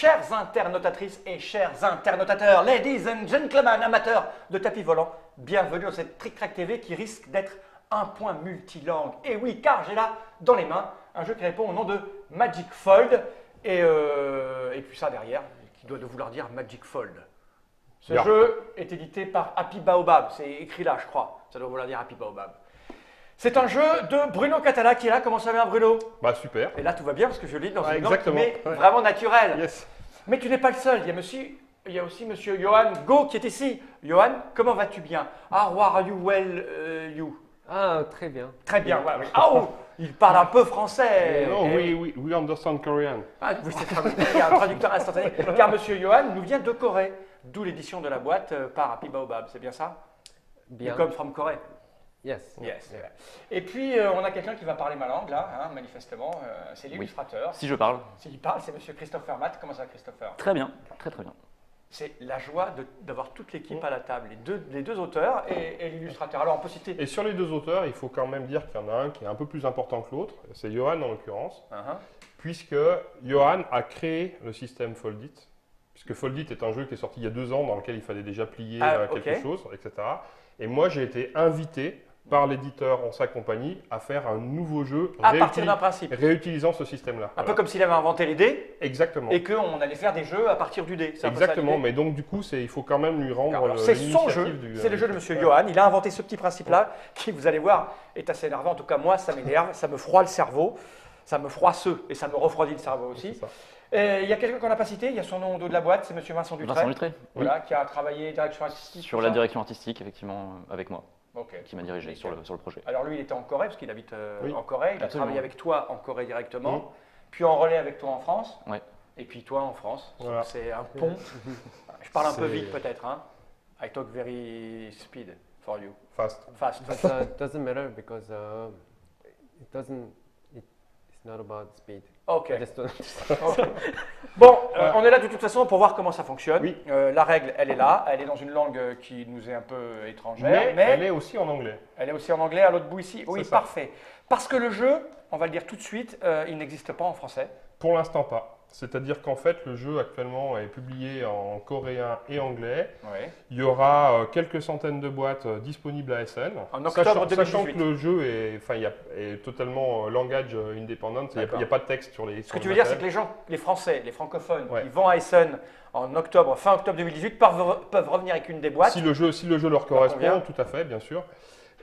chères internautatrices et chers internautateurs, ladies and gentlemen, amateurs de tapis volant, bienvenue dans cette Trick Track TV qui risque d'être un point multilangue. Et oui, car j'ai là dans les mains un jeu qui répond au nom de Magic Fold et puis ça derrière qui doit de vouloir dire Magic Fold. Ce jeu est édité par Happy Baobab, c'est écrit là je crois, ça doit vouloir dire Happy Baobab. C'est un jeu de Bruno Catala qui est là. Comment ça va, Bruno? Bah super. Et là, tout va bien parce que je lis dans une langue qui exactement. m'est vraiment naturelle. Yes. Mais tu n'es pas le seul. Il y a aussi monsieur Johan Go qui est ici. Johan, comment vas-tu bien? How are you well, you? Ah, très bien. Très bien. Ouais, oui. Oh, il parle un peu français. No, we understand Korean. Ah, oui, il y a un traducteur instantané. Car monsieur Johan nous vient de Corée, d'où l'édition de la boîte par Happy Baobab. C'est bien ça? Bien. You come from Corée. Yes. Yes. Et puis, on a quelqu'un qui va parler ma langue, là, hein, manifestement. C'est l'illustrateur. Si je parle. S'il parle, c'est monsieur Christopher Matt. Comment ça va, Christopher? Très bien, très très bien. C'est la joie d'avoir toute l'équipe à la table, les deux auteurs et l'illustrateur. Alors, on peut citer… Et sur les deux auteurs, il faut quand même dire qu'il y en a un qui est un peu plus important que l'autre. C'est Johan en l'occurrence. Puisque Johan a créé le système Foldit. Puisque Foldit est un jeu qui est sorti il y a 2 ans dans lequel il fallait déjà plier quelque chose, etc. Et moi, j'ai été invité par l'éditeur en sa compagnie à faire un nouveau jeu à partir d'un principe. Réutilisant ce système-là. Un peu comme s'il avait inventé les dés. Exactement. Et qu'on allait faire des jeux à partir du dé. Exactement, mais donc du coup, il faut quand même lui rendre c'est son jeu, c'est le jeu de monsieur Johan. Il a inventé ce petit principe-là qui, vous allez voir, est assez énervant. En tout cas, moi, ça m'énerve, ça me froid le cerveau, ça me froisse et ça me refroidit le cerveau aussi. Il y a quelqu'un qu'on n'a pas cité, il y a son nom au dos de la boîte, c'est monsieur Vincent Dutray. Vincent Dutray, voilà, qui a travaillé direction artistique. Sur la direction artistique, effectivement, avec moi. Qui m'a dirigé sur le projet. Alors lui, il était en Corée, parce qu'il habite en Corée. Il a Absolument. travaillé avec toi en Corée directement, puis en relais avec toi en France, et puis toi en France. Voilà. C'est un pont. Je parle un peu vite peut-être. Hein. I talk very speed for you. Fast. But it doesn't matter because it's not about speed. Ok. I just don't Bon, on est là de toute façon pour voir comment ça fonctionne. Oui. La règle, elle est là. Elle est dans une langue qui nous est un peu étrangère. Mais elle est aussi en anglais. Elle est aussi en anglais à l'autre bout ici. Oui, C'est ça. parfait. Parce que le jeu, on va le dire tout de suite, il n'existe pas en français. Pour l'instant pas. C'est-à-dire qu'en fait, le jeu actuellement est publié en coréen et anglais. Oui. Il y aura quelques centaines de boîtes disponibles à SN. En octobre 2018. Sachant que le jeu est totalement language independent, il n'y a pas de texte sur les. Ce que tu veux dire, c'est que les gens, les Français, les francophones, qui vont à Essen en octobre, fin octobre 2018, peuvent revenir avec une des boîtes. Si le jeu leur correspond, tout à fait, bien sûr.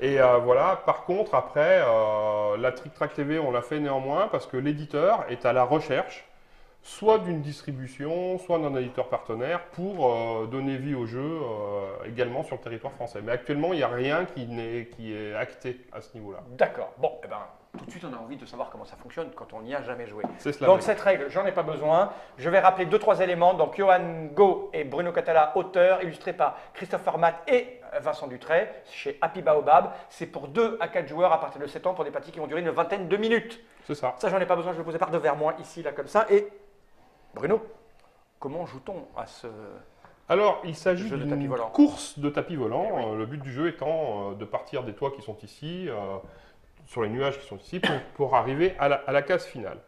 Et voilà, par contre, après, la Trick Track TV, on l'a fait néanmoins parce que l'éditeur est à la recherche soit d'une distribution, soit d'un éditeur partenaire pour donner vie au jeu également sur le territoire français. Mais actuellement, il n'y a rien qui est acté à ce niveau-là. D'accord. Bon, eh ben, tout de suite, on a envie de savoir comment ça fonctionne quand on n'y a jamais joué. C'est cela. Donc cette règle, j'en ai pas besoin. Je vais rappeler 2-3 éléments. Donc Johan Go et Bruno Catala, auteurs, illustrés par Christopher Matt et Vincent Dutray, chez Happy Baobab. C'est pour 2 à 4 joueurs à partir de 7 ans pour des parties qui vont durer une vingtaine de minutes. C'est ça. Ça, j'en ai pas besoin. Je vais poser par devers moi, ici, là, comme ça. Et Bruno, comment joue-t-on à ce… Alors, il s'agit jeu de tapis d'une volant. course de tapis volant. Eh oui. Le but du jeu étant de partir des toits qui sont ici, sur les nuages qui sont ici, pour arriver à la case finale.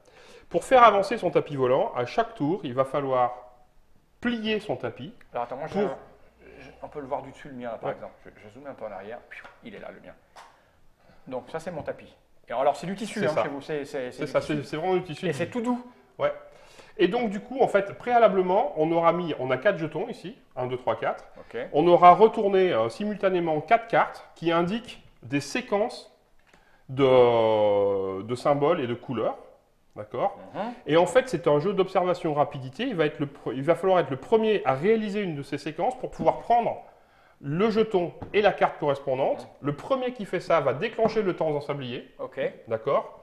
Pour faire avancer son tapis volant, à chaque tour, il va falloir plier son tapis. Alors attends, moi, on peut le voir du dessus, le mien, là, par exemple. Je zoome un peu en arrière. Il est là, le mien. Donc ça, c'est mon tapis. Et alors, c'est du tissu C'est ça. chez vous. C'est ça, c'est vraiment du tissu. Et c'est tout doux. Ouais. Et donc, du coup, en fait, préalablement, on a 4 jetons ici, 1, 2, 3, 4. Ok. On aura retourné simultanément 4 cartes qui indiquent des séquences de symboles et de couleurs. D'accord. Et en fait, c'est un jeu d'observation rapidité. Il va falloir être le premier à réaliser une de ces séquences pour pouvoir prendre le jeton et la carte correspondante. Le premier qui fait ça va déclencher le temps en sablier. Ok. D'accord.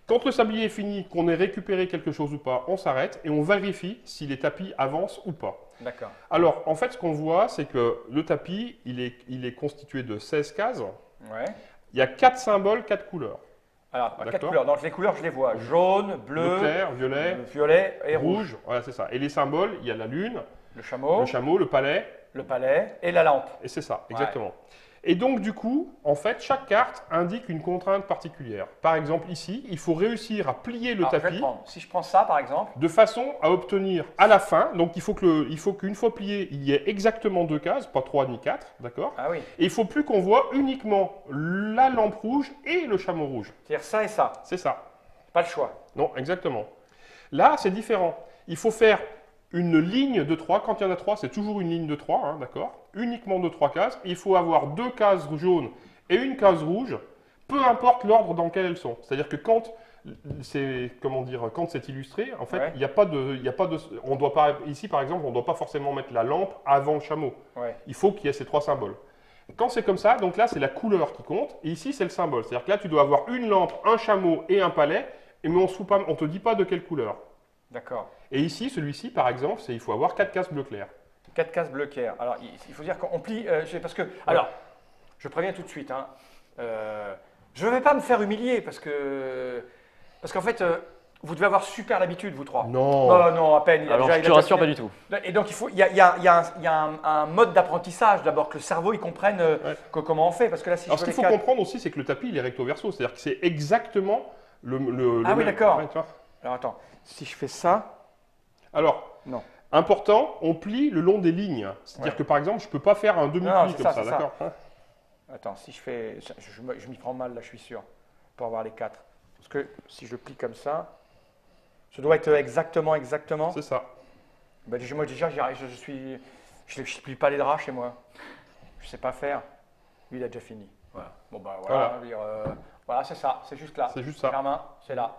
Quand le sablier est fini, qu'on ait récupéré quelque chose ou pas, on s'arrête et on vérifie si les tapis avancent ou pas. D'accord. Alors, en fait, ce qu'on voit, c'est que le tapis, il est constitué de 16 cases. Ouais. Il y a 4 symboles, 4 couleurs. Alors, 4 D'accord. couleurs. Donc les couleurs, je les vois. Jaune, bleu, Clair, violet, violet et rouge. rouge. Voilà, c'est ça. Et les symboles, il y a la lune, Le chameau, le chameau, le palais, le palais et la lampe. et c'est ça, exactement. Et donc, du coup, en fait, chaque carte indique une contrainte particulière. Par exemple, ici, il faut réussir à plier le Alors, je vais tapis le prendre. Si je prends ça, par exemple, de façon à obtenir à la fin, donc il faut qu'une fois plié, il y ait exactement 2 cases, pas 3 ni 4, d'accord? ah oui, Et il faut plus qu'on voit uniquement la lampe rouge et le chameau rouge. c'est-à-dire ça et ça, C'est ça. pas le choix. Non, exactement. Là, c'est différent. Il faut faire une ligne de 3. Quand il y en a 3, c'est toujours une ligne de 3, hein, d'accord? Uniquement de 3 cases. Il faut avoir 2 cases jaunes et une case rouge, peu importe l'ordre dans lequel elles sont. C'est-à-dire que quand c'est quand c'est illustré, en fait, Ouais. il y a pas de, on doit pas ici par exemple, on ne doit pas forcément mettre la lampe avant le chameau. Ouais. Il faut qu'il y ait ces 3 symboles. Quand c'est comme ça, donc là c'est la couleur qui compte, et ici c'est le symbole. C'est-à-dire que là tu dois avoir une lampe, un chameau et un palais, mais on te dit pas de quelle couleur. D'accord. Et ici, celui-ci par exemple, il faut avoir 4 cases bleu clair. 4 cases bleu clair. Alors, il faut dire qu'on plie, parce que, alors, je préviens tout de suite, hein, je ne vais pas me faire humilier parce qu'en fait, vous devez avoir super l'habitude, vous trois. Non. Oh, non, à peine. Alors, je te rassure, pas du tout. Et donc, il y a un mode d'apprentissage d'abord, que le cerveau il comprenne comment on fait. Parce que là, si Alors, je ce veux qu'il les faut quatre- comprendre aussi, c'est que le tapis, il est recto-verso. C'est-à-dire que c'est exactement le Ah oui, même. d'accord. Ouais, tu vois. Alors, attends, si je fais ça, Alors, non. important, on plie le long des lignes. C'est-à-dire Ouais. que par exemple, je ne peux pas faire un Non, demi-pli c'est comme ça, ça, c'est d'accord? Hein. Attends, si je fais, je m'y prends mal là, je suis sûr, pour avoir les 4. Parce que si je plie comme ça, je dois être exactement. C'est ça. Ben, moi déjà, je ne plie pas les draps chez moi. Je ne sais pas faire. Lui, il a déjà fini. Voilà. Bon ben voilà. Voilà, c'est ça, c'est juste là. C'est juste ça. Germain, c'est là.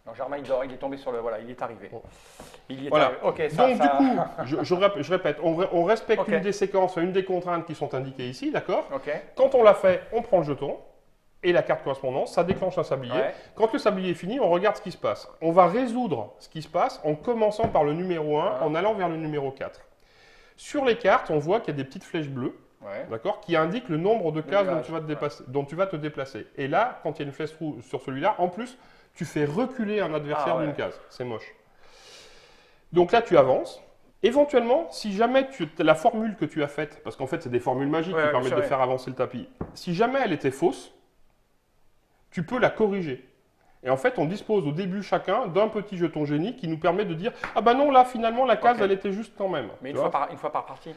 Non, Germain, il dort, il est tombé sur le. Voilà, il est arrivé. Bon. Il y est Voilà. arrivé. Ok, ça. Donc, du coup, je répète, on respecte Ok. une des séquences, une des contraintes qui sont indiquées ici, d'accord? Ok. Quand on l'a fait, on prend le jeton et la carte correspondance, ça déclenche un sablier. Ouais. Quand le sablier est fini, on regarde ce qui se passe. On va résoudre ce qui se passe en commençant par le numéro 1, Ouais. en allant vers le numéro 4. Sur les cartes, on voit qu'il y a des petites flèches bleues, Ouais. d'accord, qui indiquent le nombre de cases dont nuages, dont tu vas te déplacer. Et là, quand il y a une flèche rouge sur celui-là, en plus, tu fais reculer un adversaire Ah ouais. d'une case. C'est moche. Donc là, tu avances. Éventuellement, si jamais la formule que tu as faite, parce qu'en fait, c'est des formules magiques Ouais, qui bien permettent sûr, de ouais. faire avancer le tapis, si jamais elle était fausse, tu peux la corriger. Et en fait, on dispose au début chacun d'un petit jeton génie qui nous permet de dire « Ah ben non, là, finalement, la case, Ok. elle était juste quand même. » Mais Tu une vois fois par partie.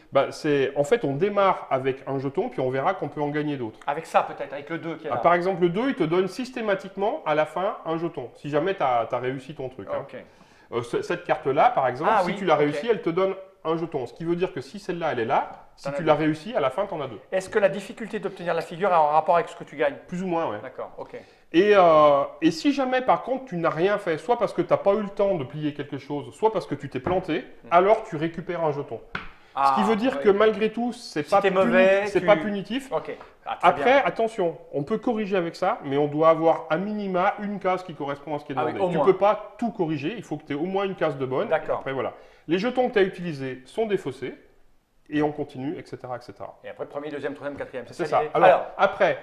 En fait, on démarre avec un jeton, puis on verra qu'on peut en gagner d'autres. Avec ça, peut-être, avec le 2 qui est là. Par exemple, le 2, il te donne systématiquement, à la fin, un jeton, si jamais tu as réussi ton truc. hein. Ok. Cette carte-là, par exemple, Ah si oui, tu l'as ok. réussi, elle te donne un jeton. Ce qui veut dire que si celle-là, elle est là, si T'en as tu deux. l'as réussi, à la fin, tu en as 2. Est-ce que la difficulté d'obtenir la figure a un rapport avec ce que tu gagnes? Plus ou moins, ouais. D'accord, ok. Et si jamais, par contre, tu n'as rien fait, soit parce que tu n'as pas eu le temps de plier quelque chose, soit parce que tu t'es planté, alors tu récupères un jeton. Ce qui veut dire que malgré tout, c'est Si pas, t'es mauvais, pas punitif. Ok. Ah, très Après, bien. attention, on peut corriger avec ça, mais on doit avoir à minima une case qui correspond à ce qui est Ah oui, demandé. au Tu moins. peux pas tout corriger, il faut que tu aies au moins une case de bonne. D'accord. Après, voilà. Les jetons que tu as utilisés sont défaussés, et on continue, etc. etc. Et après, premier, deuxième, troisième, quatrième. C'est ça. l'idée. Alors, après,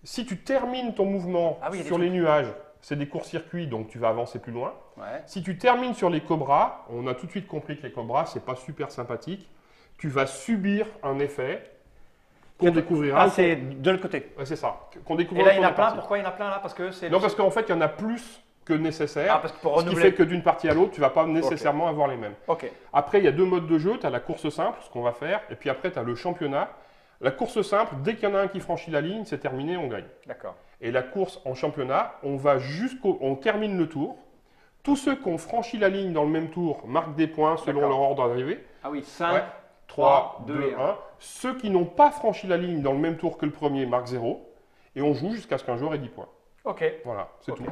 si tu termines ton mouvement Ah oui, il y a des sur les trucs. nuages, c'est des courts-circuits, donc tu vas avancer plus loin. Ouais. Si tu termines sur les cobras, on a tout de suite compris que les cobras, c'est pas super sympathique. Tu vas subir un effet qu'on découvrira. Ah, c'est de l'autre côté. Ouais, c'est ça. Qu'on Et découvrira. là, il y au en a cours de la plein. partie. Pourquoi il y en a plein là? Parce que c'est. Non, parce qu'en fait, il y en a plus que nécessaire. Ah, parce que pour Ce qui renouveler. fait que d'une partie à l'autre, tu vas pas nécessairement avoir les mêmes. Ok. Après, il y a 2 modes de jeu. Tu as la course simple, ce qu'on va faire, et puis après, tu as le championnat. La course simple, dès qu'il y en a un qui franchit la ligne, c'est terminé, on gagne. D'accord. Et la course en championnat, on termine le tour. Tous ceux qui ont franchi la ligne dans le même tour marquent des points selon D'accord. leur ordre d'arrivée. Ah oui, 5, Ouais. 3, 2 2, et 1. 1. Ceux qui n'ont pas franchi la ligne dans le même tour que le premier marquent 0. Et on joue jusqu'à ce qu'un joueur ait 10 points. Ok. Voilà, c'est Ok. tout.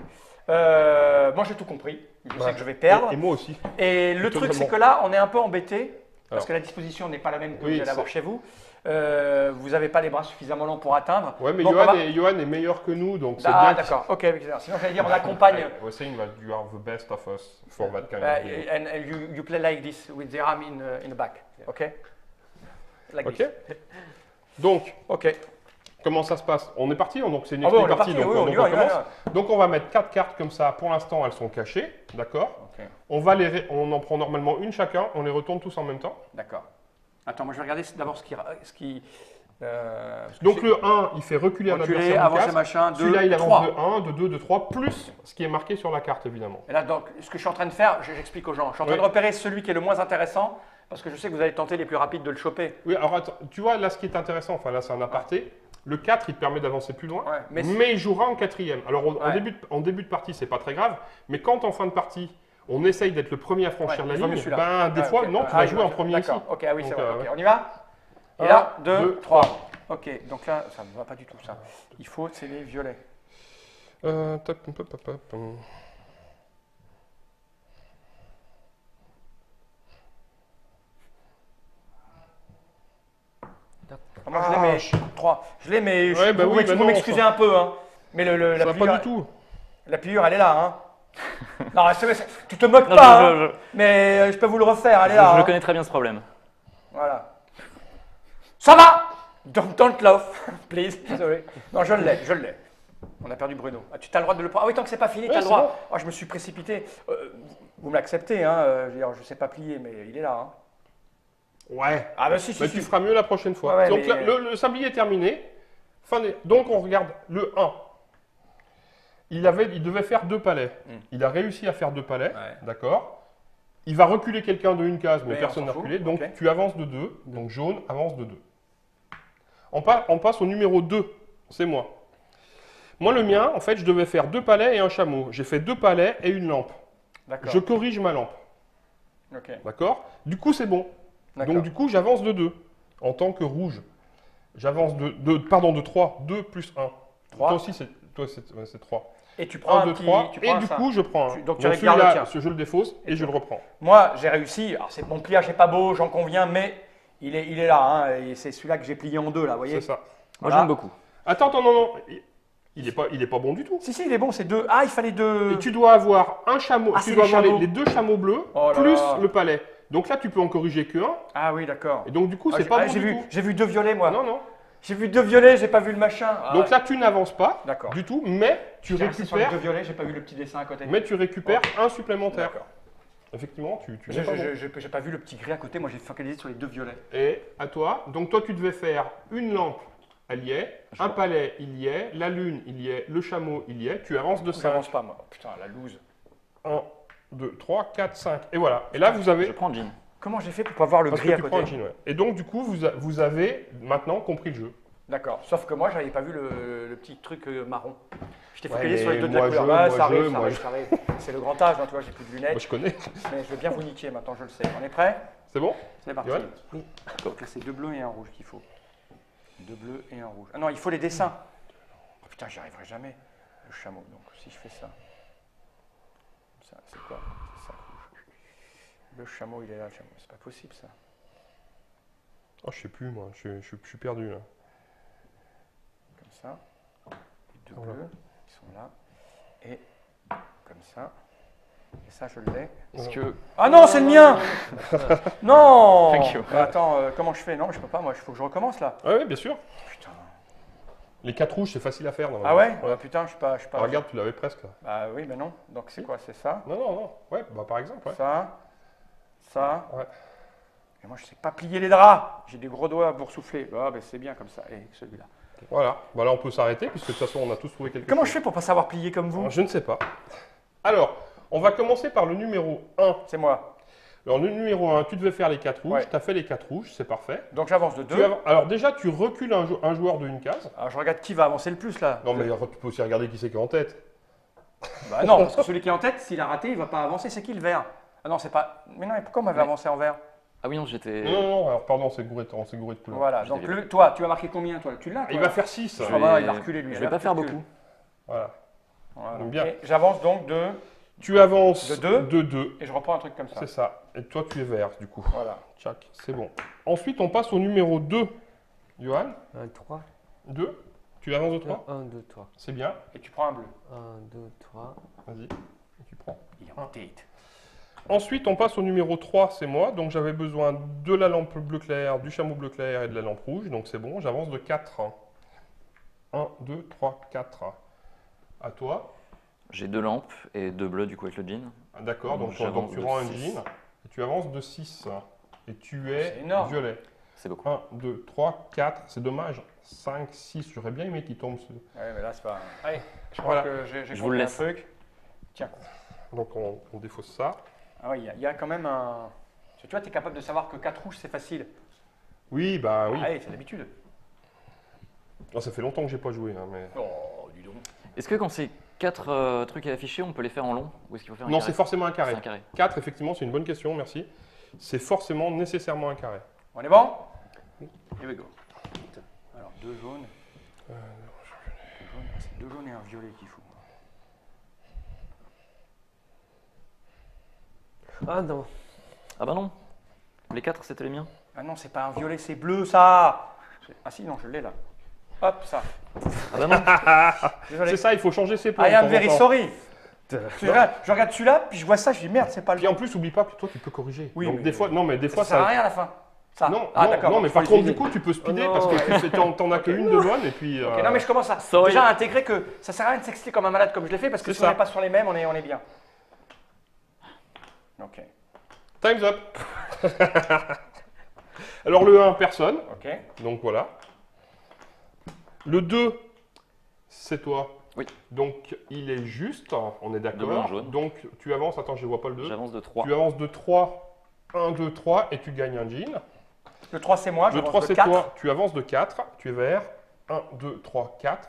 Moi, j'ai tout compris. Je sais Ouais. que je vais perdre. Et moi aussi. Et le truc, c'est Totalement. que là, on est un peu embêté. Parce Alors. que la disposition n'est pas la même que Oui, vous allez avoir c'est- chez vous. Vous n'avez pas les bras suffisamment longs pour atteindre. Ouais, mais Donc, Johan est meilleur que nous, donc c'est Ah, bien. d'accord. Ok. Sinon, j'allais dire, on accompagne. I was saying that you are the best of us for that kind Uh, of game. and you play like this with the arm in the back. Okay? Like Ok. this. Donc, Ok. comment ça se passe? On est parti, donc c'est une Ah bon, on extra est partie, parti. donc, Oui, on donc y va, on y va, y commence. va. Donc on va mettre 4 cartes comme ça. Pour l'instant, elles sont cachées, d'accord? Ok. On en prend normalement une chacun. On les retourne tous en même temps. D'accord. Attends, moi je vais regarder d'abord ce qui Donc le 1, il fait reculer un Reculer, adversaire avancer, de case. machin, 2, Celui-là, il avance 3. de 1, de 2, de 3, plus ce qui est marqué sur la carte, évidemment. Et là, donc, ce que je suis en train de faire, j'explique aux gens. Je suis en train de repérer celui qui est le moins intéressant, parce que je sais que vous allez tenter les plus rapides de le choper. Oui, alors attends, tu vois, là, ce qui est intéressant, enfin là, c'est un aparté. Le 4, il te permet d'avancer plus loin, Ouais, mais il jouera en 4e. Alors, en début de partie, c'est pas très grave, mais quand en fin de partie, on essaye d'être le premier à franchir la ligne, ben, des fois, non, tu vas jouer en premier ici. D'accord, ok, ah oui, c'est Donc, vrai. Ok, on y va. Et là, 2, 3. Ok, donc là, ça ne va pas du tout, ça. Il faut, c'est les violets. Moi, je l'ai, mais 3. Je l'ai, mais Ouais, bah oui, vous m'excusez un peu. Hein. Mais la ça va pas du tout. La pliure, elle est là. Hein. Non, tu te moques pas, hein, mais je peux vous le refaire, elle est là. Je hein. connais très bien ce problème. Voilà. Ça va. Don't laugh, please. Désolé. Non, je l'ai. On a perdu Bruno. Ah, tu as le droit de le prendre. Ah oui, tant que c'est pas fini, tu as le droit. Bon. Oh, je me suis précipité. Vous me l'acceptez, hein. Je sais pas plier, mais il est là. Hein. Ouais. Ah bah si, tu feras mieux la prochaine fois. Ouais, donc là, le sablier est terminé. Donc on regarde le 1. Il devait faire 2 palais. Il a réussi à faire 2 palais. Ouais. D'accord. Il va reculer quelqu'un de une case, mais personne n'a reculé. Donc tu avances de 2. Donc jaune avance de 2. On passe au numéro 2. C'est moi. Moi, le mien, en fait, je devais faire 2 palais et un chameau. J'ai fait 2 palais et une lampe. Je corrige ma lampe. D'accord. Du coup, c'est bon. Donc, du coup, j'avance de 2 en tant que rouge. J'avance de 3. 2 plus 1. 3. Toi aussi, c'est 3. Et tu prends 1, 2, 3. Et du coup, je prends un. Donc, tu récupères le tien. Je le défausse et je le reprends. Moi, j'ai réussi. Alors, mon pliage n'est pas beau, j'en conviens, mais il est là. Hein, et c'est celui-là que j'ai plié en 2, là, vous voyez. C'est ça. Moi, j'aime beaucoup. Attends, non. Il est pas bon du tout. Si, il est bon, c'est 2. Ah, il fallait 2. Et tu dois avoir un chameau. Tu dois avoir les 2 chameaux bleus plus le palais. Donc là, tu peux en corriger que 1. Ah oui, d'accord. Et donc, du coup, c'est pas bon du tout. J'ai vu 2 violets, moi. Non. J'ai vu 2 violets, j'ai pas vu le machin. Donc là, tu n'avances pas du tout, mais tu récupères. 2 violets, j'ai pas vu le petit dessin à côté. Mais tu récupères un supplémentaire. D'accord. Effectivement, tu j'ai pas vu le petit gris à côté, moi j'ai focalisé sur les 2 violets. Et à toi, donc toi, tu devais faire une lampe, elle y est, un palais, il y est, la lune, il y est, le chameau, il y est, tu avances de 5. J'avance pas, moi. Putain, la loose. 1, 2, 3, 4, 5. Et voilà. Et là, vous avez. Je prends Jean. Comment j'ai fait pour pas voir le gris à côté? Prends Jean, ouais. Et donc, du coup, vous avez maintenant compris le jeu. D'accord. Sauf que moi, j'avais pas vu le petit truc marron. J'étais focalisé sur les 2 de la couleur. Ça arrive. C'est le grand âge, hein, tu vois, j'ai plus de lunettes. Moi, je connais. Mais je vais bien vous niquer maintenant, je le sais. On est prêt? C'est bon? C'est parti. Oui. Donc là, c'est 2 bleus et un rouge qu'il faut. 2 bleus et un rouge. Ah non, il faut les dessins. Oh, putain, j'y arriverai jamais. Le chameau. Donc, si je fais ça. Ça, c'est quoi? C'est ça, rouge. Le chameau, il est là, le chameau. C'est pas possible, ça. Oh, je sais plus, moi. Je suis perdu, là. Comme ça. Les 2 bleus, ils sont là. Et comme ça. Et ça, je l'ai. Ah non, c'est le mien. Non. Attends, comment je fais? Non, mais je peux pas, moi. Il faut que je recommence, là. Ah oui, bien sûr. Putain. Les 4 rouges, c'est facile à faire. Ah ouais, putain, je suis pas. Ah, regarde, tu l'avais presque, là. Bah oui, mais non. Donc, c'est quoi? C'est ça? Non. Ouais, bah par exemple, ouais. Ça. Ouais. Et moi, je sais pas plier les draps. J'ai des gros doigts pour souffler. Ah, ben c'est bien comme ça. Et celui-là. Voilà. Bah là, on peut s'arrêter, puisque de toute façon, on a tous trouvé quelque chose. Comment je fais pour pas savoir plier comme vous? Alors, je ne sais pas. Alors, on va commencer par le numéro 1. C'est moi. Alors, le numéro 1, tu devais faire les 4 rouges. Tu as fait les 4 rouges, c'est parfait. Donc, j'avance de 2. Alors, déjà, tu recules un joueur de une case. Alors, je regarde qui va avancer le plus, là. Non, mais tu peux aussi regarder qui c'est qui est en tête. Bah non, parce que celui qui est en tête, s'il a raté, il va pas avancer. C'est qui le vert? Ah non, c'est pas. Mais non, mais pourquoi on m'avait avancé en vert? Ah oui, non, j'étais. Non, alors pardon, on s'est gouré de couleur. Voilà, donc toi, tu vas marquer combien, toi? Tu l'as? Il va faire 6. Il va reculer, lui. Je vais pas faire beaucoup. Voilà. Bien. Et j'avance donc de. Tu avances de 2. Et je reprends un truc comme ça. C'est ça. Et toi, tu es vert, du coup. Voilà. Tchac, c'est bon. Ensuite, on passe au numéro 2. Johan? 1, 3. 2. Tu avances de 3? 1, 2, 3. C'est bien. Et tu prends un bleu. 1, 2, 3. Vas-y. Et tu prends. Il est en tête. Ensuite, on passe au numéro 3, c'est moi. Donc, j'avais besoin de la lampe bleu clair, du chameau bleu clair et de la lampe rouge. Donc, c'est bon. J'avance de 4. 1, 2, 3, 4. À toi. J'ai 2 lampes et 2 bleus, du coup, avec le jean. Ah, d'accord. Donc, tu rends un jean. Et tu avances de 6. Et tu es violet. C'est beaucoup. 1, 2, 3, 4. C'est dommage. 5, 6. J'aurais bien aimé qu'il tombe. Ouais, mais là, c'est pas. Allez, je Voilà. crois que j'ai Je vous compris le un laisse. truc. Tiens. Donc on défausse ça. Ah oui, il y a quand même un. Tu vois, tu es capable de savoir que 4 rouges, c'est facile. Oui, bah oui. Allez, c'est l'habitude. Non, ça fait longtemps que j'ai pas joué. Hein, mais... Oh, dis donc. Est-ce que quand c'est 4 trucs à afficher, on peut les faire en long? Ou est-ce qu'il faut faire un Non, carré? c'est forcément un carré. C'est un carré. 4, effectivement, c'est une bonne question, merci. C'est forcément nécessairement un carré. On est bon? Here we go. Alors, 2 jaunes. C'est 2 jaunes et un violet qu'il faut. Ah non. Ah bah non. Les 4, c'était les miens. Ah non, c'est pas un violet, c'est bleu, ça. Ah si, non, je l'ai là. Hop, ça. Ah bah non. Désolé. C'est ça, il faut changer ses plans. I de am temps en very temps. sorry. Je regarde celui-là, puis je vois ça, je dis merde, c'est pas le Puis en plus, oublie pas que toi, tu peux corriger. Oui, Donc mais- des fois, non, mais des fois, ça sert à ça. rien à la fin. Ça. Non, Ah, non, d'accord, non, donc mais faut par les contre, du utiliser. coup, tu peux speeder Oh parce non. que t'en as qu'une de bonne et puis. Ok, non, mais je commence à Sorry. déjà à intégrer que ça sert à rien de s'exciter comme un malade comme je l'ai fait parce que C'est si on ça. n'est pas sur les mêmes, on est bien. Ok, Time's up. Alors le 1, personne. ok. Donc voilà. Le 2, c'est toi. Oui. Donc il est juste, on est De bleu en d'accord. jaune. Donc tu avances, attends, je ne vois pas le 2. J'avance de 3. Tu avances de 3, 1, 2, 3 et tu gagnes un jean. Le 3 c'est moi, je Le 3 avance de c'est 4. toi, tu avances de 4, tu es vert. 1, 2, 3, 4.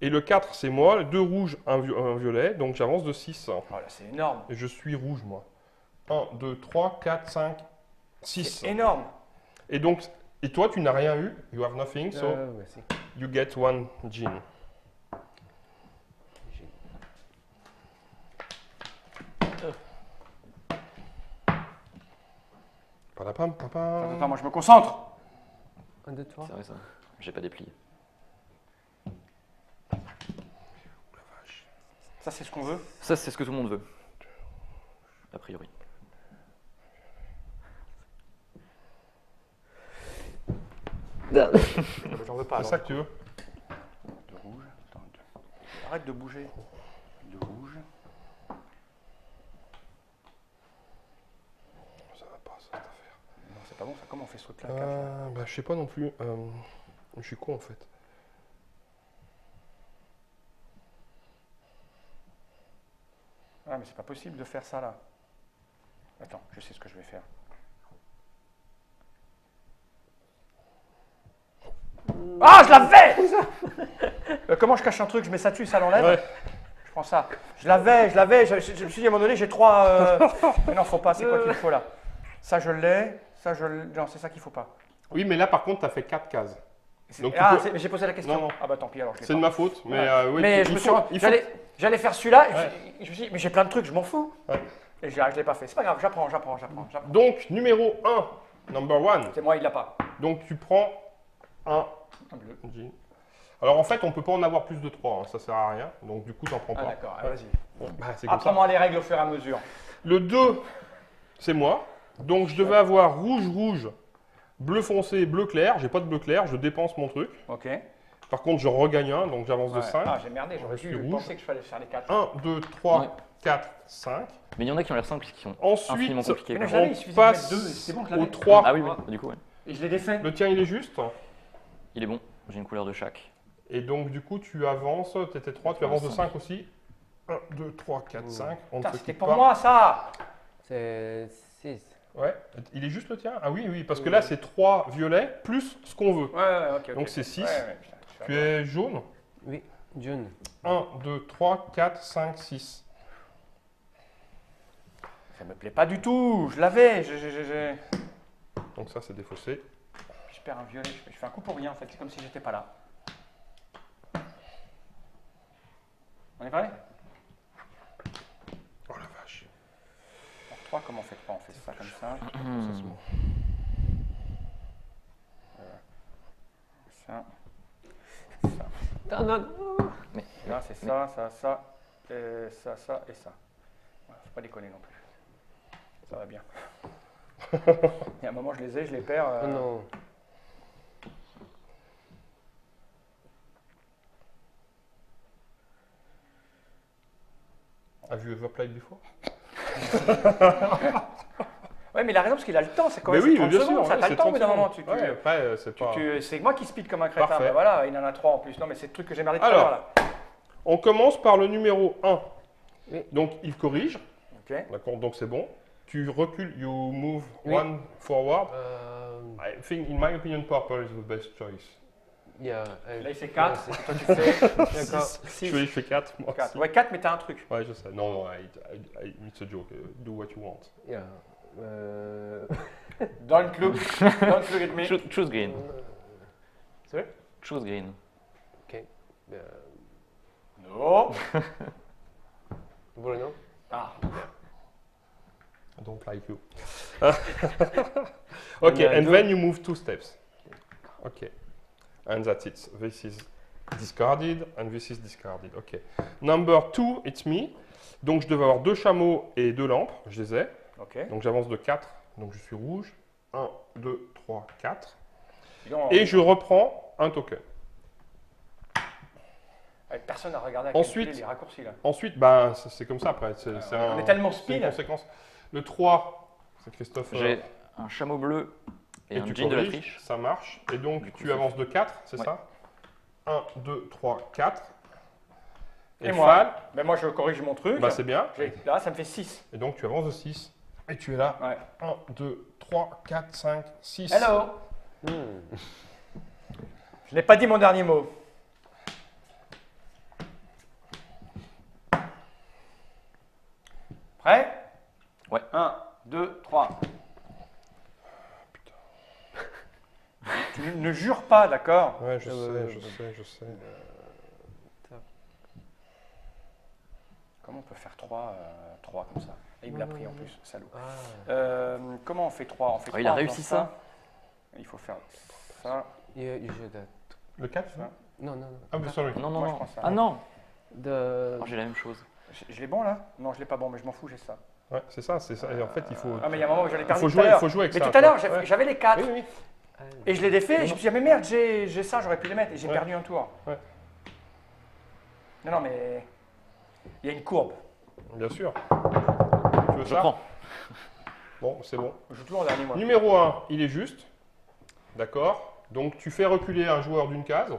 Et le 4 c'est moi, 2 rouges, un violet, donc j'avance de 6. Voilà, c'est énorme. Et je suis rouge moi. 1, 2, 3, 4, 5, 6. C'est énorme. Et donc, et toi tu n'as rien eu, you have nothing, so Merci. you get one jean. Padapam, papam. Attends, moi je me concentre. 1, 2, 3. C'est vrai ça. J'ai pas déplié. Ça c'est ce qu'on veut. Ça, c'est ce que tout le monde veut. A priori. J'en veux pas. C'est ça que tu veux? De rouge. Attends, arrête de bouger. De rouge. Ça va pas, ça, cette affaire. Non, c'est pas bon ça. Comment on fait ce truc-là Bah, je sais pas non plus. Je suis con en fait. Ah, mais c'est pas possible de faire ça là. Attends, je sais ce que je vais faire. Ah, je l'avais. Comment je cache un truc? Je mets ça dessus, ça l'enlève. Ouais. Je prends ça. Je l'avais. Je me suis dit à un moment donné, j'ai 3. Mais non, faut pas. C'est quoi qu'il faut là? Ça, je l'ai. Ça, je l'ai. Non, c'est ça qu'il faut pas. Oui, mais là par contre, tu as fait 4 cases. Donc, tu Ah, peux- j'ai posé la question. Non, non. Ah bah tant pis alors. Je l'ai C'est pas. de ma faute. Mais, Ouais. oui, Mais il je me faut- suis rendu- il faut- J'allais faire celui-là. Et Ouais. je me suis dit, mais j'ai plein de trucs, je m'en fous. Ouais. Et je l'ai pas fait. C'est pas grave, j'apprends. Donc, numéro 1, number 1. C'est moi, il l'a pas. Donc, tu prends un Un bleu. jean. Alors, en fait, on peut pas en avoir plus de 3. Ça sert à rien. Donc, du coup, tu n'en prends Ah pas. d'accord, Ouais. vas-y. Bon, bah, c'est comme ça. Apprends-moi les règles au fur et à mesure. Le 2, c'est moi. Donc, je devais avoir rouge, rouge, bleu foncé, bleu clair. J'ai pas de bleu clair, je dépense mon truc. Ok. Par contre, je regagne un, donc j'avance de Ouais. 5. Ah, j'ai merdé, j'aurais Je suis dû rouge. penser que je fallait faire les 4. 1, 2, 3, Ouais. 4, 5. Mais il y en a qui ont l'air simples et qui sont Ensuite, infiniment compliqués. Mais quoi. non, j'avais, il on suffisait de passe mettre 2 et c'était bon, je au l'avais. 3. Ah oui, oui, du coup, ouais. Et je l'ai défait. Le tien, il est juste. Il est bon. J'ai une couleur de chaque. Et donc, du coup, tu avances. Tu étais 3, tu avances de 5 aussi. 1, 2, 3, 4, 5. On ne Putain, se c'était quitte pour pas. moi ça. C'est 6. Ouais. Il est juste le tien? Ah oui, oui, parce que là, c'est 3 violets plus ce qu'on veut. Ouais, ok. Donc, c'est 6. putain, je suis Tu es jaune. Oui, jaune. 1, 2, 3, 4, 5, 6. Ça me plaît pas du tout. Je l'avais. Donc, ça, c'est défaussé. Je perds un violet. Je fais un coup pour rien en fait. C'est comme si j'étais pas là. On est prêt? Oh la vache. 3, comment on fait 3? On fait ça comme ça. Ça, c'est bon. Ça. Non, non, non. Mais, Là, c'est ça, ça, et ça, et ça. Voilà, faut pas déconner non plus. Ça va bien. Il y a un moment, je les ai, je les perds. Oh non. Have you ever played before? Oui, Ouais, mais il a raison parce qu'il a le temps, c'est quand Mais même oui, 30 bien secondes, sûr, ça ouais, t'as c'est le temps au 30 bout d'un moment. secondes. Ouais, après, c'est pas... C'est moi qui speed comme un crétin. Parfait. Ben voilà, il en a 3 en plus. Non, mais c'est le truc que j'ai merdé tout à l'heure Alors, là. on commence par le numéro 1. Oui. Donc, il corrige. Ok. D'accord, donc c'est bon. Tu recules, you move Oui. one forward. Um, I think, in my opinion, purple is the best choice. yeah. Là, il fait 4. yeah, Toi, tu fais D'accord. 6. Je fais 4, moi 4. aussi. Ouais, 4, mais t'as un truc. Ouais, je sais. Non, it's a joke. Do what you want. Yeah. Don't look at me. Choose green. Sorry? Choose green. Okay. Non. Bruno? Ah. I don't like you. Okay, and then you move 2 steps. Okay. And that's it. This is discarded and this is discarded. Okay. Number 2, it's me. Donc je devais avoir 2 chameaux et 2 lampes. Je les ai. Ok. Donc j'avance de 4. Donc je suis rouge. 1, 2, 3, 4. Donc, Et je reprends un token. personne n'a regardé à Ensuite- calculer les raccourcis là. Ensuite, ben, c'est comme ça après. C'est on est tellement c'est une speed. conséquence. Le 3, c'est Christophe. J'ai un chameau bleu et, un tu jean de la corriges, friche. ça marche. Et donc Du coup, tu ça avances de 4, c'est Ouais. ça 1, 2, 3, 4. Et moi, Fall, ben moi je corrige mon truc. bah, c'est bien. Là, ça me fait 6. Et donc tu avances de 6. Et tu es là. Ouais. 1, 2, 3, 4, 5, 6. Hello. Hmm. Je n'ai pas dit mon dernier mot. Prêt? Ouais. 1, 2, 3. Tu ne jures pas, d'accord? Ouais, je ouais, sais. Comment on peut faire 3 comme ça? Et il me l'a pris en plus, salaud. Ah. Comment on fait 3? On fait Ah, il a 3 en réussi faisant ça. Il faut faire ça. You should. Le 4, c'est ça No. Ah, mais sorry. Non, non, Moi, je non. prends ça. Ah non. The. Oh, j'ai la même chose. Je l'ai bon là? Non, je l'ai pas bon, mais je m'en fous, j'ai ça. Ouais, c'est ça. Et en fait, il faut. Ah, mais il y a un moment où j'allais Il perdre faut tout à jouer, l'heure. il faut jouer avec Mais ça. tout à l'heure, Ouais. j'avais les 4. Oui, oui. Et je l'ai défait, et je me suis dit, ah mais merde, j'ai ça, j'aurais pu les mettre, et j'ai Ouais. perdu un tour. Ouais. Non, mais il y a une courbe. Bien sûr. Tu veux Je ça prends. Bon, c'est bon. Je joue toujours en dernier, moi. Numéro 1, il est juste. D'accord. Donc tu fais reculer un joueur d'une case.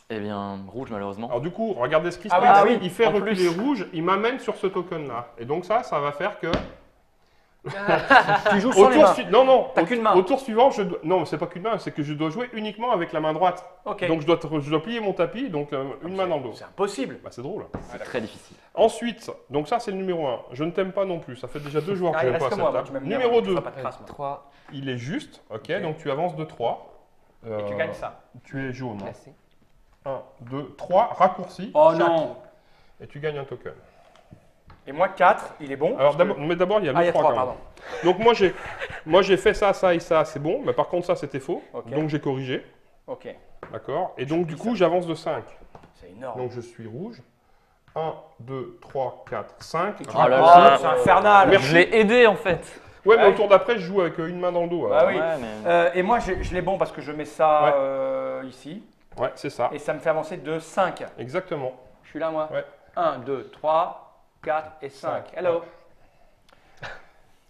Eh bien, rouge malheureusement. Alors du coup, regardez ce qui se Ah oui, passe. ah oui, Il fait en reculer plus. rouge, il m'amène sur ce token-là. Et donc ça va faire que... Tu joues sans les mains. Non, T'as qu'une main. Au tour suivant, non, c'est pas qu'une main, c'est que je dois jouer uniquement avec la main droite. Ok. Donc je dois plier mon tapis, donc une main dans le dos. C'est impossible. Bah, c'est drôle. C'est très difficile. Ensuite, donc ça c'est le numéro 1. Je ne t'aime pas non plus, ça fait déjà 2 joueurs Ah, que il j'aime pas à reste que cette moi, moi, table. tu m'aimes bien, Numéro moi, je 2, ferai pas de trace, moi. 3. il est juste, ok, Ok. donc tu avances de 3. Et tu gagnes ça. Tu es jaune. Merci. 1, 2, 3, raccourci. Oh chaque, non. Et tu gagnes un token. Et moi, 4, il est bon. Alors parce que- mais d'abord, il y a Ah, il y le a 3 3, quand même. pardon. Donc moi j'ai fait ça, ça et ça, c'est bon. Mais par contre ça c'était faux. Ok. Donc j'ai corrigé. Ok. D'accord. Et donc du plie coup ça. j'avance de 5. C'est énorme. Donc je suis rouge. 1, 2, 3, 4, 5. Et tu Oh là m'as- là. c'est infernal. Merci. Je l'ai aidé en fait. Ouais, mais Ouais. au tour d'après je joue avec une main dans le dos. Bah alors. oui. Ouais, mais... Et moi, je l'ai bon parce que je mets ça Ouais. ici. Ouais, c'est ça. Et ça me fait avancer de 5. Exactement. Je suis là, moi. Ouais. 1, 2, 3, 4 et 5. Cinq. Hello.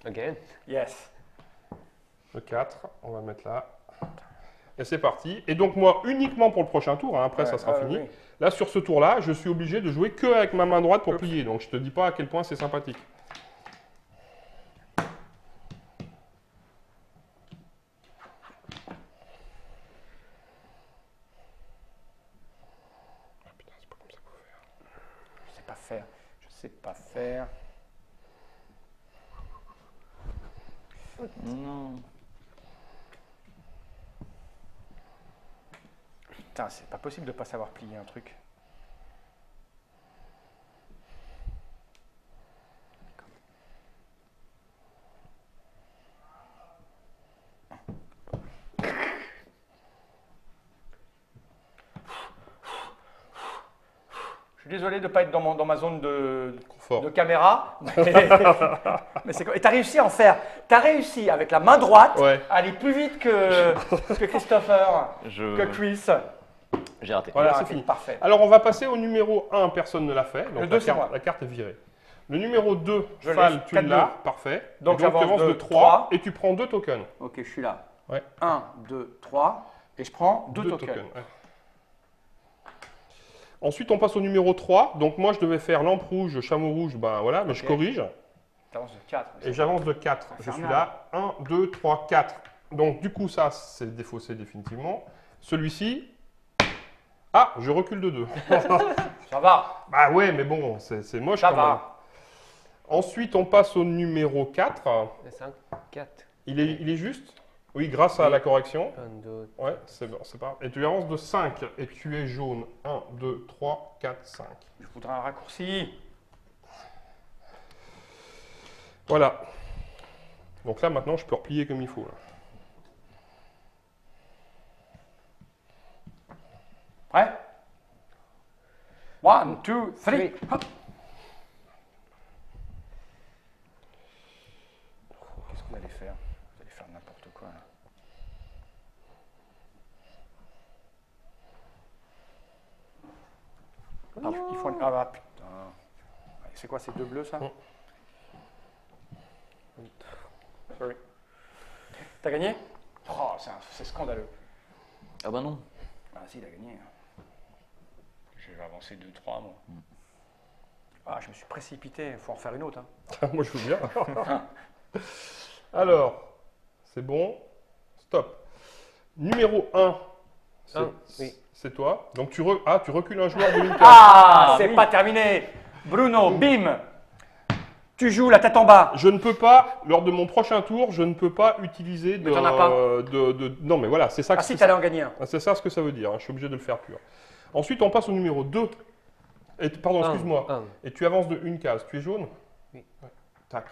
Again. Yes. Le 4, on va mettre là. Et c'est parti. Et donc moi uniquement pour le prochain tour, hein, après ça Ouais, sera ouais, fini. oui. Là sur ce tour-là, je suis obligé de jouer que avec ma main droite pour plier. Donc je te dis pas à quel point c'est sympathique. Ah, putain, c'est pas comme ça qu'il faut faire. Je sais pas faire. Je sais pas faire. Non. Putain, c'est pas possible de pas savoir plier un truc. Je suis désolé de ne pas être dans ma zone de Confort. caméra. Mais c'est quoi? Et t'as réussi à en faire. T'as réussi avec la main droite Ouais. à aller plus vite que Christopher, que Chris. J'ai raté. Voilà, Ah, c'est ok, fini. Parfait. Alors on va passer au numéro 1, personne ne l'a fait. Donc Le deux, c'est moi. la carte est virée. Le numéro 2, Je Fall, laisse tu 4-2. l'as, parfait. Donc, Et tu j'avance avances de de 3 3. et tu prends 2 tokens. Ok, je suis là. Ouais. 1, 2, 3. Et je prends 2 Deux tokens. ouais. Ensuite, on passe au numéro 3. Donc moi, je devais faire lampe rouge, chameau rouge, ben voilà, mais je Ok. corrige. T'avances de 4. Et j'avance de 4. Je suis Infernal. là. 1, 2, 3, 4. Donc du coup, ça, c'est défaussé définitivement. Celui-ci... Ah, je recule de 2. Ça va. Bah ouais, mais bon, c'est moche Ça quand même. va. Ensuite, on passe au numéro 4. 5, 4. Il est juste? Oui, grâce à la correction. 1, 2, Ouais, c'est bon, c'est pas. Et tu avances de 5 et tu es jaune. 1, 2, 3, 4, 5. Je voudrais un raccourci. Voilà. Donc là, maintenant, je peux replier comme il faut. Là. Prêt 1, 2, 3. Hop. Qu'est-ce qu'on allait faire? Vous allez faire n'importe quoi là. Il faut Ah bah putain. C'est quoi ces deux bleus ça? Sorry. T'as gagné? Oh, c'est scandaleux. Ah bah non. Ah si, il a gagné. Je vais avancer 2-3 moi. Ah, je me suis précipité, il faut en faire une autre. Hein. Moi, je veux bien. Alors, c'est bon. Stop. Numéro 1, oui. c'est toi. Donc, tu recules un joueur de une case. Ah, c'est pas terminé. Bruno, bim. Tu joues la tête en bas. Je ne peux pas, lors de mon prochain tour, je ne peux pas utiliser de... Mais t'en as pas. Non, mais voilà, c'est ça. Ah si, t'allais en gagner un. C'est ça ce que ça veut dire. Hein. Je suis obligé de le faire pur. Ensuite, on passe au numéro 2. Pardon, excuse-moi. Et tu avances de une case. Tu es jaune? Oui. Ouais. Tac.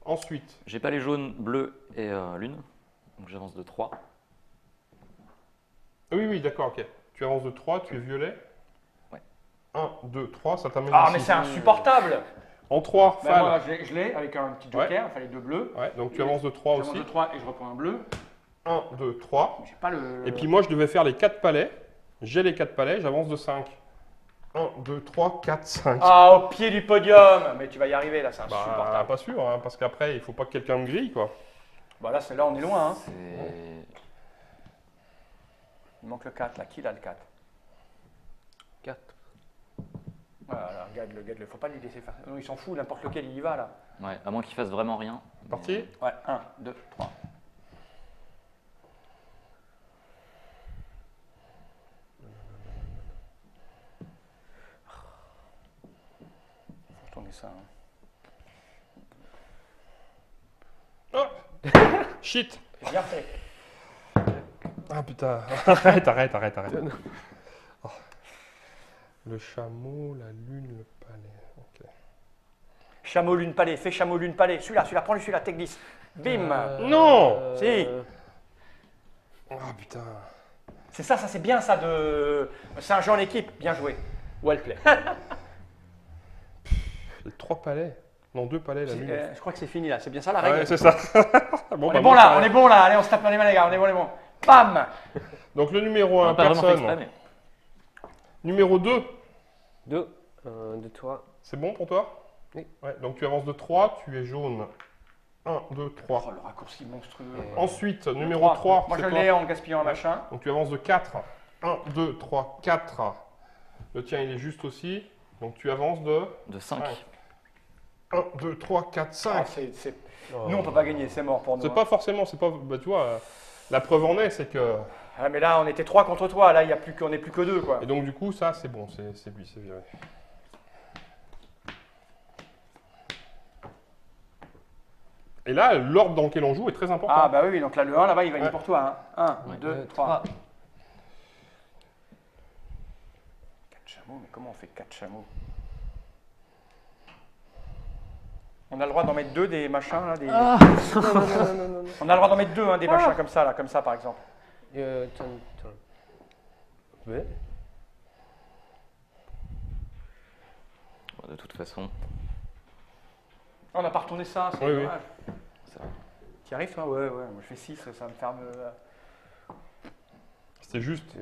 Ensuite. J'ai pas les jaunes, bleus et lune. Donc j'avance de 3. Oui, oui, d'accord, ok. Tu avances de 3, tu es violet. Ouais. 1, 2, 3, ça t'amène Ah, ici. mais c'est insupportable. En 3, Ben, Fall. moi, je l'ai avec un petit joker, il fallait deux bleus. Ouais, donc tu avances de 3 J'avance aussi. de 3 et je reprends un bleu. 1, 2, 3. J'ai pas le... Et puis moi, je devais faire les 4 palets. J'ai les 4 palets, j'avance de 5. 1, 2, 3, 4, 5. Ah, au pied du podium. Mais tu vas y arriver là, c'est insupportable. Bah, pas sûr, hein, parce qu'après, il faut pas que quelqu'un me grille, quoi. Bah là, là, on est loin. Hein. Il manque le 4 là. Qui l'a le 4? 4. Voilà, regarde-le, faut pas lui laisser faire. Non, il s'en fout, n'importe lequel il y va là. Ouais, à moins qu'il fasse vraiment rien. Parti? Ouais, 1, 2, 3. Faut tourner ça. Hein. Oh Shit. J'ai bien fait. Ah putain. Arrête. Oh. Le chameau, la lune, le palais. Ok. Chameau, lune, palais. Fais chameau, lune, palais. Celui-là, prends-le, celui-là, tech 10. Bim. Non. Si. Ah putain. C'est ça, c'est bien ça de. C'est un jeu en équipe, bien joué. Well play. Les 3 palais. Non, 2 palais, la lune. Je crois que c'est fini là, c'est bien ça la règle. Ouais, c'est ça. On est bon là, on est bon là, allez on se tape dans les mains les gars, on est bon. Bam. Donc le numéro 1, pas vraiment fait personne. exprès, mais... Numéro 2, 2, 1, 2, 3. c'est bon pour toi? Oui. Ouais, donc tu avances de 3, tu es jaune. 1, 2, 3. Oh le raccourci monstrueux. Ensuite, numéro 3, Moi je c'est l'ai toi. en gaspillant un machin. Donc tu avances de 4. 1, 2, 3, 4. Le tien, il est juste aussi. Donc tu avances De 5. 1, 2, 3, 4, 5. Ah, Nous on peut pas gagner, c'est mort pour nous. C'est hein. pas forcément, c'est pas. Bah, tu vois, la preuve en est, c'est que. Ah, mais là on était 3 contre toi, là on n'est plus que 2 quoi. Et donc du coup, ça, c'est bon, c'est lui, c'est viré. Et là, l'ordre dans lequel on joue est très important. Ah bah oui, donc là le 1 là-bas il va aller Ouais. pour toi. 1, 2, 3. 4 chameaux, mais comment on fait 4 chameaux? On a le droit d'en mettre 2 des machins là, des... Non. On a le droit d'en mettre 2 hein, des machins comme ça par exemple. Turn. Ouais. Bon, de toute façon, On n'a pas retourné ça, c'est Oui, oui. dommage. ça... Tu y arrives toi? Ouais, moi je fais 6, ça va me faire... C'est juste.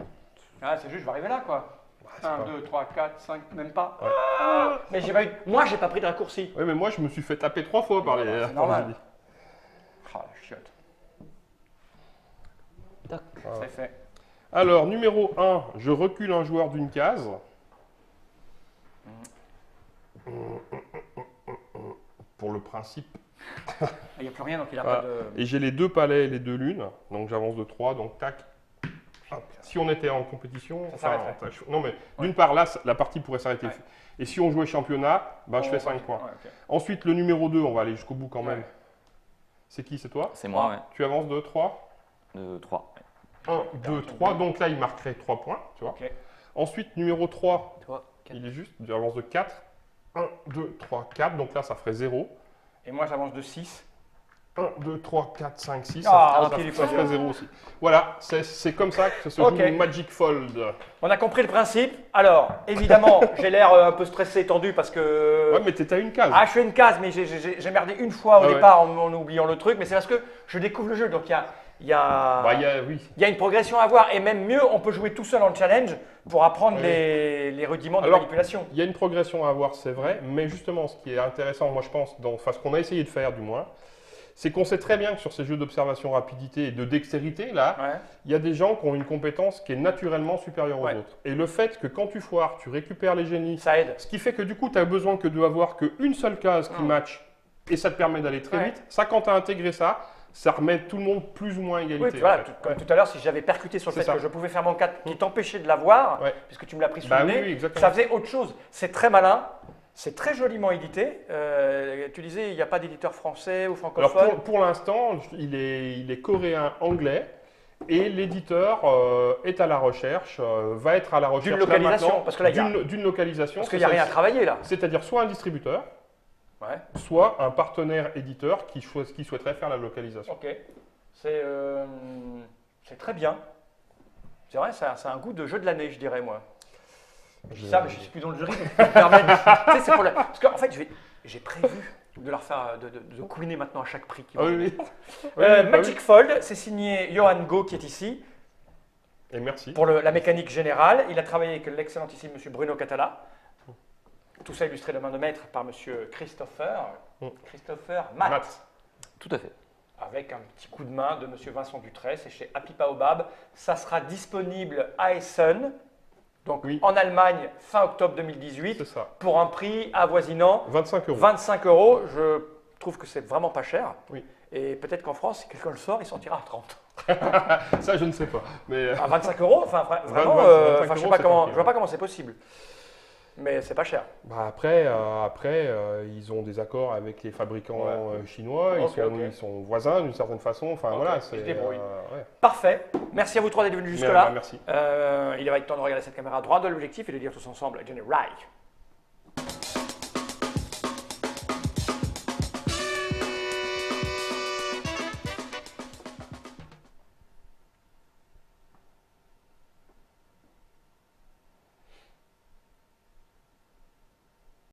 Ah c'est juste, je vais arriver là quoi. 1, 2, 3, 4, 5, même pas. Ouais. Mais j'ai pas eu. Moi, j'ai pas pris de raccourci. Oui, mais moi, je me suis fait taper 3 fois par les. C'est normal. Oh, la chiotte. C'est fait. Alors, numéro 1, je recule un joueur d'une case. Pour le principe. Il n'y a plus rien, donc il n'a pas de. Et j'ai les 2 palais et les 2 lunes. Donc, j'avance de 3. Donc, tac. Hop. Si on était en compétition. Non, mais d'une part, là, la partie pourrait s'arrêter. Ouais. Et si on jouait championnat, je fais 5 points. Ouais, okay. Ensuite, le numéro 2, on va aller jusqu'au bout quand même. C'est qui? C'est toi? C'est moi, ouais. Tu avances de 3? De 3. 1, 2, 3. Donc là, il marquerait 3 points. Tu vois. Okay. Ensuite, numéro 3, il est juste. J'avance de 4. 1, 2, 3, 4. Donc là, ça ferait 0. Et moi, j'avance de 6. 1, 2, 3, 4, 5, 6. Ça ferait 0 aussi. Voilà, c'est comme ça que se joue Magic Fold. On a compris le principe. Alors, évidemment, j'ai l'air un peu stressé et tendu parce que. Ouais, mais t'es à une case. Ah, je suis à une case, mais j'ai merdé une fois au départ en oubliant le truc. Mais c'est parce que je découvre le jeu. Donc, il y a une progression à avoir. Et même mieux, on peut jouer tout seul en challenge pour apprendre les rudiments de manipulation. Il y a une progression à avoir, c'est vrai. Mais justement, ce qui est intéressant, moi, je pense, ce qu'on a essayé de faire du moins, c'est qu'on sait très bien que sur ces jeux d'observation rapidité et de dextérité, là, il y a des gens qui ont une compétence qui est naturellement supérieure aux autres. Et le fait que quand tu foires, tu récupères les génies, ça aide. Ce qui fait que du coup, tu as besoin que d'avoir qu'une seule case qui match et ça te permet d'aller très vite. Ça, quand tu as intégré ça remet tout le monde plus ou moins à égalité. Oui, voilà, comme tout à l'heure, si j'avais percuté sur le fait que je pouvais faire mon 4 qui t'empêchait de l'avoir, puisque tu me l'as pris sous le nez, ça faisait autre chose. C'est très malin. C'est très joliment édité. Tu disais, il n'y a pas d'éditeur français ou francophone. Alors pour l'instant, il est coréen-anglais et l'éditeur est à la recherche, va être à la recherche d'une localisation. Parce que là, d'une localisation. Parce qu'il n'y a rien à travailler là. C'est-à-dire soit un distributeur, soit un partenaire éditeur qui souhaiterait faire la localisation. Ok. C'est très bien. C'est vrai, ça a un goût de jeu de l'année, je dirais moi. Je dis ça, mais je ne suis plus dans le jury, donc je peux me permettre. Tu sais, c'est pour parce qu'en fait, j'ai prévu de leur faire de couiner maintenant à chaque prix. Magic Fold, c'est signé Johan Go qui est ici. Et merci. Pour la mécanique générale. Il a travaillé avec l'excellentissime M. Bruno Catala. Tout ça illustré de main de maître par M. Christopher Matt. Tout à fait. Avec un petit coup de main de M. Vincent Dutrey, c'est chez Happy Baobab. Ça sera disponible à Essen. Donc en Allemagne, fin octobre 2018, pour un prix avoisinant 25 €. 25 €. Je trouve que c'est vraiment pas cher. Oui. Et peut-être qu'en France, si quelqu'un le sort, il sortira à 30. Ça, je ne sais pas. Mais... À 25 €, enfin vraiment, je vois pas comment c'est possible. Mais c'est pas cher. Après, ils ont des accords avec les fabricants chinois. Ils sont voisins d'une certaine façon. Enfin voilà, ils se débrouillent. Parfait. Merci à vous trois d'être venus jusque-là. Merci. Il va être temps de regarder cette caméra droite de l'objectif et de dire tous ensemble Johnny Reich.